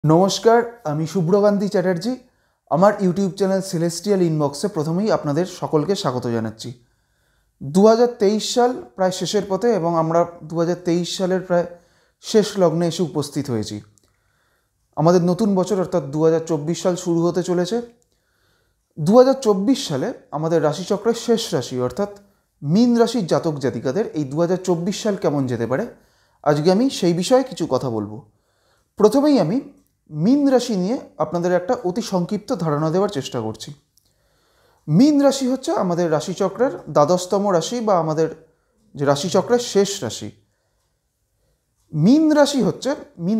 নমস্কার, আমি শুভ্রকান্তি চ্যাটার্জি। আমার ইউটিউব চ্যানেল সেলেস্টিয়াল ইনবক্সে প্রথমেই আপনাদের সকলকে স্বাগত জানাচ্ছি। 2023 সাল প্রায় শেষের পথে এবং আমরা 2023 সালের প্রায় শেষ লগ্নে এসে উপস্থিত হয়েছি। আমাদের নতুন বছর অর্থাৎ 2024 সাল শুরু হতে চলেছে। 2024 সালে আমাদের রাশিচক্রের শেষ রাশি অর্থাৎ মীন রাশির জাতক জাতিকাদের এই 2024 সাল কেমন যেতে পারে, আজকে আমি সেই বিষয়ে কিছু কথা বলবো। প্রথমেই আমি মীন রাশি নিয়ে আপনাদের একটা অতি সংক্ষিপ্ত ধারণা দেওয়ার চেষ্টা করছি। মীন রাশি হচ্ছে আমাদের রাশিচক্রের দ্বাদশতম রাশি বা আমাদের যে রাশিচক্রের শেষ রাশি। মীন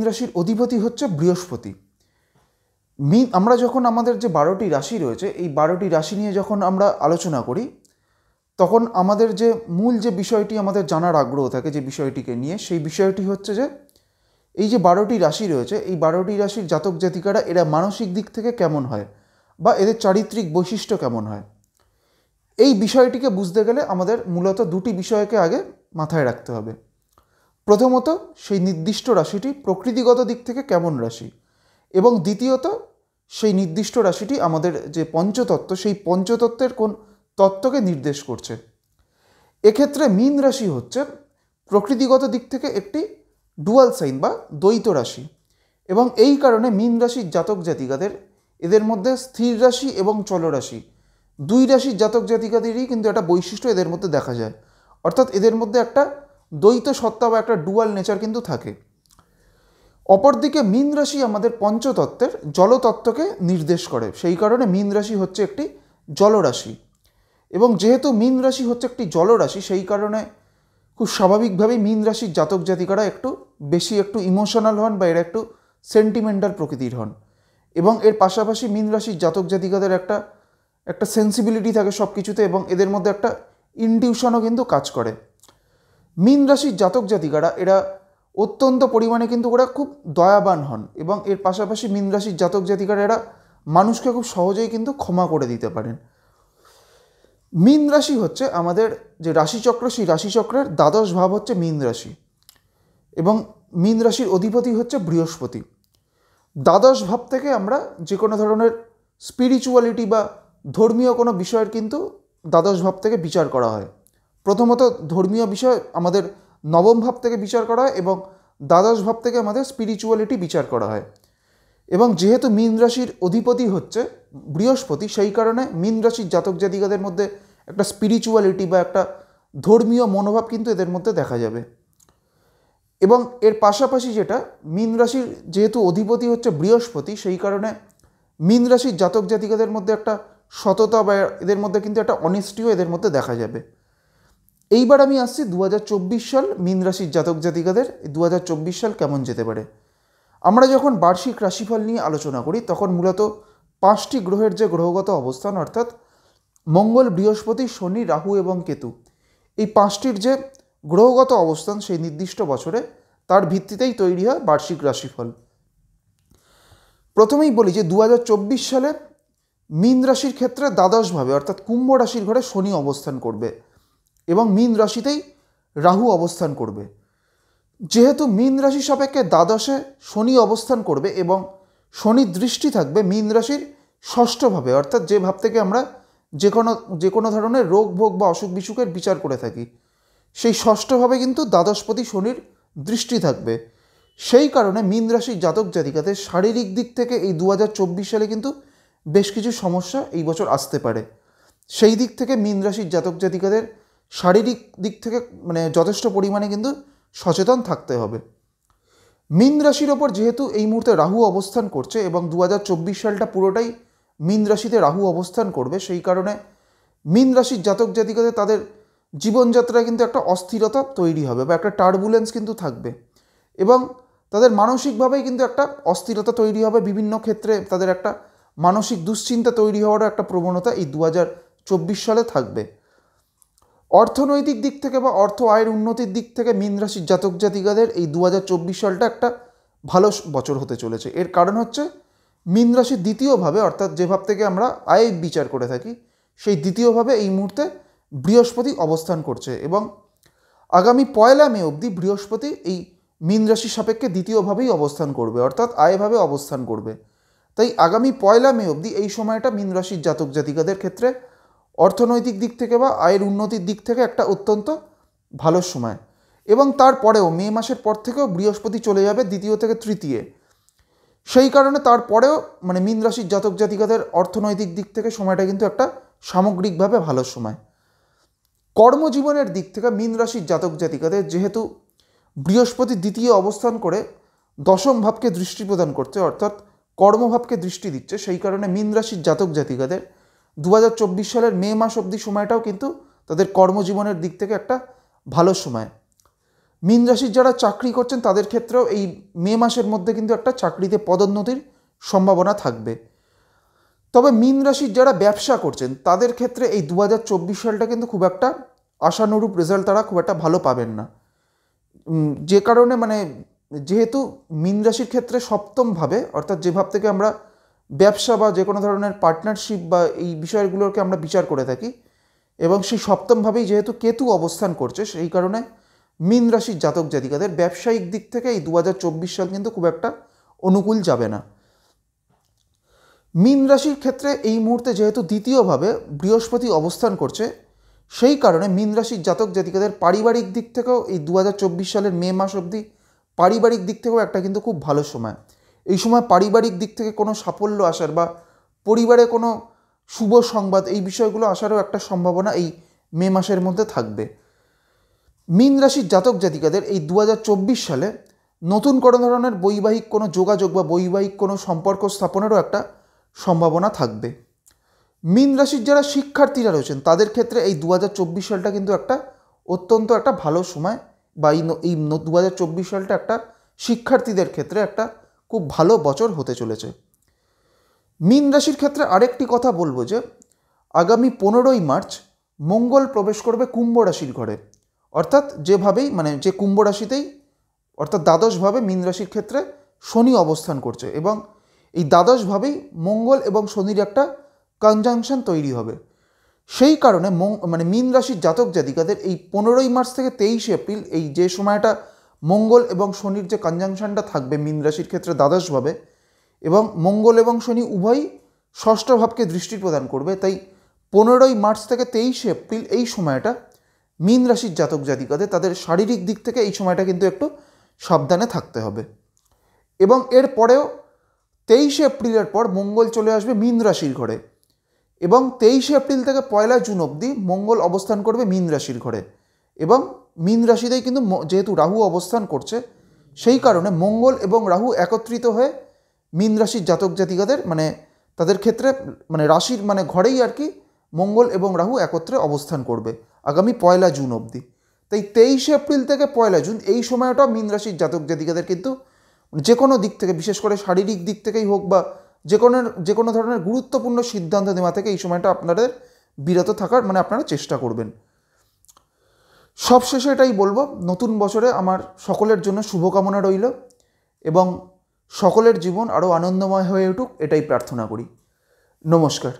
রাশির অধিপতি হচ্ছে বৃহস্পতি। আমরা যখন আমাদের যে 12টি রাশি রয়েছে এই 12টি রাশি নিয়ে যখন আমরা আলোচনা করি তখন আমাদের যে মূল যে বিষয়টি আমাদের জানার আগ্রহ থাকে যে বিষয়টিকে নিয়ে, সেই বিষয়টি হচ্ছে যে এই যে 12টি রাশি রয়েছে এই 12টি রাশির জাতক জাতিকারা এরা মানসিক দিক থেকে কেমন হয় বা এদের চারিত্রিক বৈশিষ্ট্য কেমন হয়। এই বিষয়টিকে বুঝতে গেলে আমাদের মূলত দুটি বিষয়কে আগে মাথায় রাখতে হবে। প্রথমত, সেই নির্দিষ্ট রাশিটি প্রকৃতিগত দিক থেকে কেমন রাশি, এবং দ্বিতীয়ত সেই নির্দিষ্ট রাশিটি আমাদের যে পঞ্চতত্ত্ব সেই পঞ্চতত্ত্বের কোন তত্ত্বকে নির্দেশ করছে। এক্ষেত্রে মীন রাশি হচ্ছে প্রকৃতিগত দিক থেকে একটি ডুয়াল সাইন বা দ্বৈত রাশি, এবং এই কারণে মীন রাশির জাতক জাতিকাদের এদের মধ্যে স্থির রাশি এবং চলরাশি দুই রাশির জাতক জাতিকাদেরই কিন্তু একটা বৈশিষ্ট্য এদের মধ্যে দেখা যায়, অর্থাৎ এদের মধ্যে একটা দ্বৈত সত্তা বা একটা ডুয়াল নেচার কিন্তু থাকে। অপরদিকে মীন রাশি আমাদের পঞ্চতত্ত্বের জলতত্ত্বকে নির্দেশ করে, সেই কারণে মীন রাশি হচ্ছে একটি জলরাশি। এবং যেহেতু মীন রাশি হচ্ছে একটি জলরাশি সেই কারণে খুব স্বাভাবিকভাবেই মীন রাশির জাতক জাতিকারা একটু ইমোশনাল হন বা এরা একটু সেন্টিমেন্টাল প্রকৃতির হন, এবং এর পাশাপাশি মীন রাশির জাতক জাতিকাদের একটা সেন্সিবিলিটি থাকে সব কিছুতে, এবং এদের মধ্যে একটা ইনটিউশনও কিন্তু কাজ করে। মীন রাশির জাতক জাতিকারা এরা অত্যন্ত পরিমাণে কিন্তু ওরা খুব দয়াবান হন, এবং এর পাশাপাশি মীন রাশির জাতক জাতিকারা এরা মানুষকে খুব সহজেই কিন্তু ক্ষমা করে দিতে পারেন। মীন রাশি হচ্ছে আমাদের যে রাশিচক্র সেই রাশিচক্রের দ্বাদশ ভাব হচ্ছে মীন রাশি, এবং মীন রাশির অধিপতি হচ্ছে বৃহস্পতি। দ্বাদশ ভাব থেকে আমরা যে কোনো ধরনের স্পিরিচুয়ালিটি বা ধর্মীয় কোনো বিষয়ের কিন্তু দ্বাদশ ভাব থেকে বিচার করা হয়। প্রথমত ধর্মীয় বিষয় আমাদের নবম ভাব থেকে বিচার করা হয়, এবং দ্বাদশ ভাব থেকে আমাদের স্পিরিচুয়ালিটি বিচার করা হয়। এবং যেহেতু মীন রাশির অধিপতি হচ্ছে বৃহস্পতি সেই কারণে মীন রাশির জাতক জাতিকাদের মধ্যে একটা স্পিরিচুয়ালিটি বা একটা ধর্মীয় মনোভাব কিন্তু এদের মধ্যে দেখা যাবে। এবং এর পাশাপাশি যেটা মীন রাশির যেহেতু অধিপতি হচ্ছে বৃহস্পতি সেই কারণে মীন রাশির জাতক জাতিকাদের মধ্যে একটা সততা বা এদের মধ্যে কিন্তু একটা অনেস্টিও এদের মধ্যে দেখা যাবে। এইবার আমি আসছি 2024 সাল মীন রাশির জাতক জাতিকাদের 2024 সাল কেমন যেতে পারে। আমরা যখন বার্ষিক রাশিফল নিয়ে আলোচনা করি তখন মূলত 5টি গ্রহের যে গ্রহগত অবস্থান অর্থাৎ মঙ্গল, বৃহস্পতি, শনি, রাহু এবং কেতু, এই 5টির যে গ্রহগত অবস্থান সেই নির্দিষ্ট বছরে তার ভিত্তিতেই তৈরি হয় বার্ষিক রাশিফল। প্রথমেই বলি যে 2024 সালে মীন রাশির ক্ষেত্রে দ্বাদশভাবে অর্থাৎ কুম্ভ রাশির ঘরে শনি অবস্থান করবে এবং মীন রাশিতেই রাহু অবস্থান করবে। যেহেতু মীন রাশি সাপেক্ষে দ্বাদশে শনি অবস্থান করবে এবং শনির দৃষ্টি থাকবে মীন রাশির ষষ্ঠভাবে, অর্থাৎ যে ভাব থেকে আমরা যে কোনো ধরনের রোগ ভোগ বা অসুখ বিসুখের বিচার করে থাকি সেই ষষ্ঠভাবে কিন্তু দ্বাদশপতি শনির দৃষ্টি থাকবে। সেই কারণে মীন রাশির জাতক জাতিকাদের শারীরিক দিক থেকে এই 2024 সালে কিন্তু বেশ কিছু সমস্যা এই বছর আসতে পারে। সেই দিক থেকে মীন রাশির জাতক জাতিকাদের শারীরিক দিক থেকে যথেষ্ট পরিমাণে কিন্তু সচেতন থাকতে হবে। মীন রাশির ওপর যেহেতু এই মুহূর্তে রাহু অবস্থান করছে এবং 2024 সালটা পুরোটাই মীন রাশিতে রাহু অবস্থান করবে, সেই কারণে মীন রাশির জাতক জাতিকাদের তাদের জীবনযাত্রায় কিন্তু একটা অস্থিরতা তৈরি হবে বা একটা টার্বুলেন্স কিন্তু থাকবে, এবং তাদের মানসিকভাবেই কিন্তু একটা অস্থিরতা তৈরি হবে। বিভিন্ন ক্ষেত্রে তাদের একটা মানসিক দুশ্চিন্তা তৈরি হওয়ারও একটা প্রবণতা এই 2024 সালে থাকবে। অর্থনৈতিক দিক থেকে বা অর্থ আয়ের উন্নতির দিক থেকে মীন রাশির জাতক জাতিকাদের এই 2024 সালটা একটা ভালো বছর হতে চলেছে। এর কারণ হচ্ছে মীন রাশির দ্বিতীয়ভাবে অর্থাৎ যে ভাব থেকে আমরা আয় বিচার করে থাকি সেই দ্বিতীয়ভাবে এই মুহূর্তে বৃহস্পতি অবস্থান করছে, এবং আগামী 1 মে অবধি বৃহস্পতি এই মীন রাশির সাপেক্ষে দ্বিতীয়ভাবেই অবস্থান করবে, অর্থাৎ আয়ভাবে অবস্থান করবে। তাই আগামী 1 মে অবধি এই সময়টা মীন রাশির জাতক জাতিকাদের ক্ষেত্রে অর্থনৈতিক দিক থেকে বা আয়ের উন্নতির দিক থেকে একটা অত্যন্ত ভালো সময়। এবং তারপরেও মে মাসের পর থেকেও বৃহস্পতি চলে যাবে দ্বিতীয় থেকে তৃতীয়, সেই কারণে তারপরেও মানে মীন রাশির জাতক জাতিকাদের অর্থনৈতিক দিক থেকে সময়টা কিন্তু একটা সামগ্রিকভাবে ভালো সময়। কর্মজীবনের দিক থেকে মীন রাশির জাতক জাতিকাদের যেহেতু বৃহস্পতি দ্বিতীয় অবস্থান করে দশম ভাবকে দৃষ্টি প্রদান করছে, অর্থাৎ কর্মভাবকে দৃষ্টি দিচ্ছে, সেই কারণে মীন রাশির জাতক জাতিকাদের 2024 সালের মে মাস অবধি সময়টাও কিন্তু তাদের কর্মজীবনের দিক থেকে একটা ভালো সময়। মীন রাশির যারা চাকরি করছেন তাদের ক্ষেত্রেও এই মে মাসের মধ্যে কিন্তু একটা চাকরিতে পদোন্নতির সম্ভাবনা থাকবে। তবে মীন রাশির যারা ব্যবসা করছেন তাদের ক্ষেত্রে এই 2024 সালটা কিন্তু খুব একটা আশানুরূপ রেজাল্ট তারা খুব একটা ভালো পাবেন না। যে কারণে মানে যেহেতু মীন রাশির ক্ষেত্রে সপ্তমভাবে, অর্থাৎ যে ভাব থেকে আমরা ব্যবসা বা যে কোনো ধরনের পার্টনারশিপ বা এই বিষয়গুলোকে আমরা বিচার করে থাকি, এবং সেই সপ্তমভাবেই যেহেতু কেতু অবস্থান করছে, সেই কারণে মীন রাশির জাতক জাতিকাদের ব্যবসায়িক দিক থেকে এই 2024 সাল কিন্তু খুব একটা অনুকূল যাবে না। মীন রাশির ক্ষেত্রে এই মুহূর্তে যেহেতু দ্বিতীয়ভাবে বৃহস্পতি অবস্থান করছে, সেই কারণে মীন রাশির জাতক জাতিকাদের পারিবারিক দিক থেকেও এই 2024 সালের মে মাস অবধি পারিবারিক দিক থেকেও একটা কিন্তু খুব ভালো সময়। এই সময় পারিবারিক দিক থেকে কোনো সাফল্য আসার বা পরিবারে কোনো শুভ সংবাদ এই বিষয়গুলো আসারও একটা সম্ভাবনা এই মে মাসের মধ্যে থাকবে। মীন রাশির জাতক জাতিকাদের এই 2024 সালে নতুন কোনো ধরনের বৈবাহিক কোনো যোগাযোগ বা বৈবাহিক কোনো সম্পর্ক স্থাপনেরও একটা সম্ভাবনা থাকবে। মীন রাশির যারা শিক্ষার্থীরা রয়েছেন তাদের ক্ষেত্রে এই 2024 সালটা কিন্তু একটা অত্যন্ত একটা ভালো সময়, বা এই 2024 সালটা একটা শিক্ষার্থীদের ক্ষেত্রে একটা খুব ভালো বছর হতে চলেছে। মীন রাশির ক্ষেত্রে আরেকটি কথা বলবো যে আগামী 15ই মার্চ মঙ্গল প্রবেশ করবে কুম্ভ রাশির ঘরে, অর্থাৎ যেভাবেই মানে যে কুম্ভ রাশিতেই অর্থাৎ দ্বাদশভাবে মীন রাশির ক্ষেত্রে শনি অবস্থান করছে, এবং এই দ্বাদশভাবেই মঙ্গল এবং শনির একটা কনজাংশন তৈরি হবে। সেই কারণে মানে মীন রাশির জাতক জাতিকাদের এই 15ই মার্চ থেকে 23শে এপ্রিল এই যে সময়টা মঙ্গল এবং শনির যে কনজাংশনটা থাকবে মীন রাশির ক্ষেত্রে দ্বাদশভাবে, এবং মঙ্গল এবং শনি উভয়ই ষষ্ঠ ভাবকে দৃষ্টি প্রদান করবে, তাই 15ই মার্চ থেকে 23শে এপ্রিল এই সময়টা মীন রাশির জাতক জাতিকাদের তাদের শারীরিক দিক থেকে এই সময়টা কিন্তু একটু সাবধানে থাকতে হবে। এবং এর পরেও 23শে এপ্রিলের পর মঙ্গল চলে আসবে মীন রাশির ঘরে, এবং 23শে এপ্রিল থেকে 1 জুন অবধি মঙ্গল অবস্থান করবে মীন রাশির ঘরে, এবং মীন রাশিতেই কিন্তু যেহেতু রাহু অবস্থান করছে, সেই কারণে মঙ্গল এবং রাহু একত্রিত হয়ে মীন রাশির জাতক জাতিকাদের মানে তাদের ক্ষেত্রে মানে রাশির মানে ঘরেই আর কি মঙ্গল এবং রাহু একত্রে অবস্থান করবে আগামী 1 জুন অবধি। তাই 23শে এপ্রিল থেকে 1 জুন এই সময়টা মীন রাশির জাতক জাতিকাদের কিন্তু যে কোনো দিক থেকে, বিশেষ করে শারীরিক দিক থেকেই হোক বা যে কোনো ধরনের গুরুত্বপূর্ণ সিদ্ধান্ত নেওয়া থেকে এই সময়টা আপনাদের বিরত থাকার মানে আপনারা চেষ্টা করবেন। সবশেষে এটাই বলবো, নতুন বছরে আমার সকলের জন্য শুভকামনা রইল, এবং সকলের জীবন আরও আনন্দময় হয়ে উঠুক এটাই প্রার্থনা করি। নমস্কার।